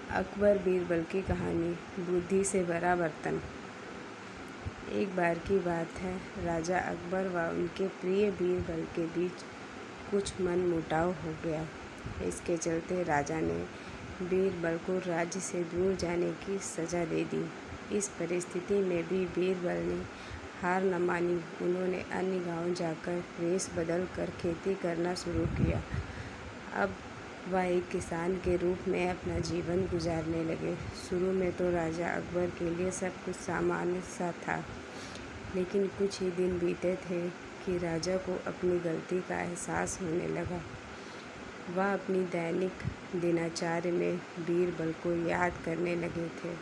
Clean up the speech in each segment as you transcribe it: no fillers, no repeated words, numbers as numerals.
अकबर बीरबल की कहानी। बुद्धि से भरा बर्तन। एक बार की बात है, राजा अकबर व उनके प्रिय बीरबल के बीच कुछ मनमुटाव हो गया। इसके चलते राजा ने बीरबल को राज्य से दूर जाने की सज़ा दे दी। इस परिस्थिति में भी बीरबल ने हार न मानी। उन्होंने अन्य गांव जाकर वेश बदल कर खेती करना शुरू किया। अब वह एक किसान के रूप में अपना जीवन गुजारने लगे। शुरू में तो राजा अकबर के लिए सब कुछ सामान्य सा था, लेकिन कुछ ही दिन बीते थे कि राजा को अपनी गलती का एहसास होने लगा। वह अपनी दैनिक दिनचर्या में बीरबल को याद करने लगे थे।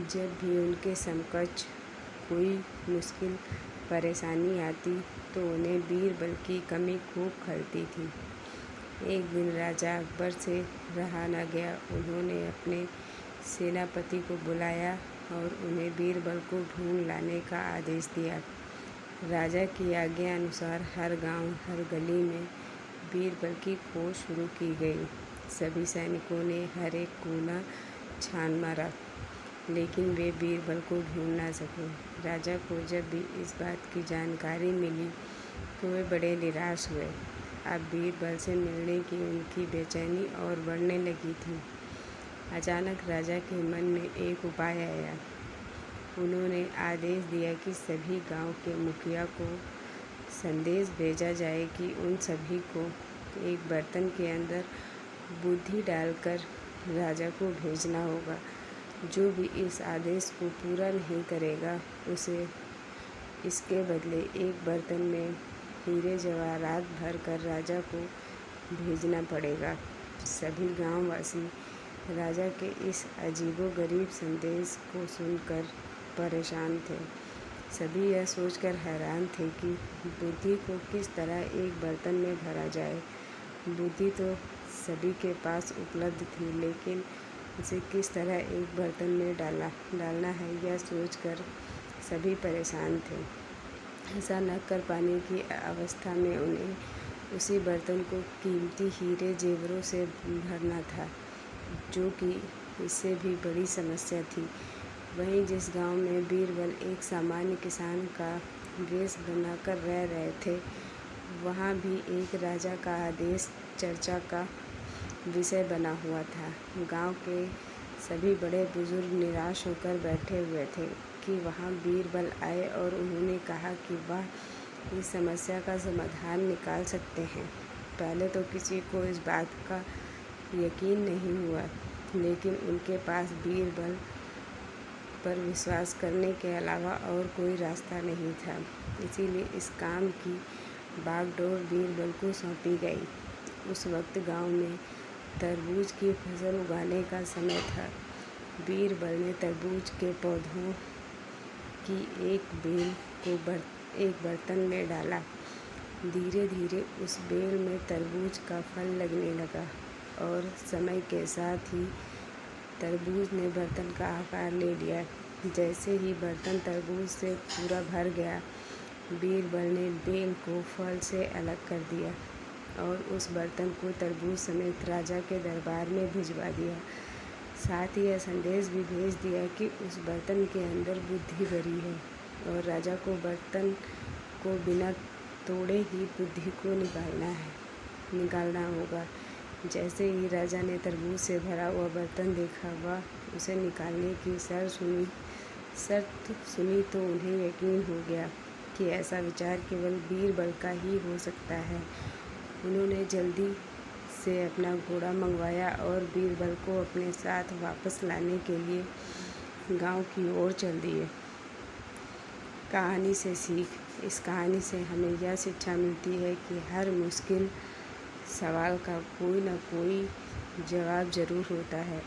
जब भी उनके समकक्ष कोई मुश्किल परेशानी आती तो उन्हें बीरबल की कमी खूब खलती थी। एक दिन राजा अकबर से रहा न गया। उन्होंने अपने सेनापति को बुलाया और उन्हें बीरबल को ढूंढ लाने का आदेश दिया। राजा की आज्ञा अनुसार हर गांव, हर गली में बीरबल की खोज शुरू की गई। सभी सैनिकों ने हर एक कोना छान मारा, लेकिन वे बीरबल को ढूंढ ना सके। राजा को जब भी इस बात की जानकारी मिली तो वे बड़े निराश हुए। अब बीरबल से मिलने की उनकी बेचैनी और बढ़ने लगी थी। अचानक राजा के मन में एक उपाय आया। उन्होंने आदेश दिया कि सभी गांव के मुखिया को संदेश भेजा जाए कि उन सभी को एक बर्तन के अंदर बुद्धि डालकर राजा को भेजना होगा। जो भी इस आदेश को पूरा नहीं करेगा, उसे इसके बदले एक बर्तन में हीरे जवाहरात भर कर राजा को भेजना पड़ेगा। सभी गांववासी राजा के इस अजीबोगरीब संदेश को सुनकर परेशान थे। सभी यह सोचकर हैरान थे कि बुद्धि को किस तरह एक बर्तन में भरा जाए। बुद्धि तो सभी के पास उपलब्ध थी, लेकिन उसे किस तरह एक बर्तन में डालना है, यह सोचकर सभी परेशान थे। ऐसा न कर पाने की अवस्था में उन्हें उसी बर्तन को कीमती हीरे जेवरों से भरना था, जो कि इससे भी बड़ी समस्या थी। वहीं जिस गांव में बीरबल एक सामान्य किसान का वेश बनाकर रह रहे थे, वहां भी एक राजा का आदेश चर्चा का विषय बना हुआ था। गांव के सभी बड़े बुजुर्ग निराश होकर बैठे हुए थे कि वहां बीरबल आए और उन्होंने कहा कि वह इस समस्या का समाधान निकाल सकते हैं। पहले तो किसी को इस बात का यकीन नहीं हुआ, लेकिन उनके पास बीरबल पर विश्वास करने के अलावा और कोई रास्ता नहीं था। इसीलिए इस काम की बागडोर बीरबल को सौंपी गई। उस वक्त गांव में तरबूज की फसल उगाने का समय था। बीरबल ने तरबूज के पौधों की एक बेल को एक बर्तन में डाला। धीरे धीरे उस बेल में तरबूज का फल लगने लगा और समय के साथ ही तरबूज ने बर्तन का आकार ले लिया। जैसे ही बर्तन तरबूज से पूरा भर गया, बीरबल ने बेल को फल से अलग कर दिया और उस बर्तन को तरबूज समेत राजा के दरबार में भिजवा दिया। साथ ही यह संदेश भी भेज दिया कि उस बर्तन के अंदर बुद्धि भरी है और राजा को बर्तन को बिना तोड़े ही बुद्धि को निकालना होगा। जैसे ही राजा ने तरबूज से भरा हुआ बर्तन देखा, वह उसे निकालने की शर्त सुनी तो उन्हें यकीन हो गया कि ऐसा विचार केवल बीरबल का ही हो सकता है। उन्होंने जल्दी से अपना घोड़ा मंगवाया और बीरबल को अपने साथ वापस लाने के लिए गांव की ओर चल दिए। कहानी से सीख। इस कहानी से हमें यह शिक्षा मिलती है कि हर मुश्किल सवाल का कोई न कोई जवाब ज़रूर होता है।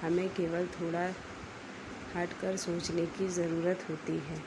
हमें केवल थोड़ा हटकर सोचने की ज़रूरत होती है।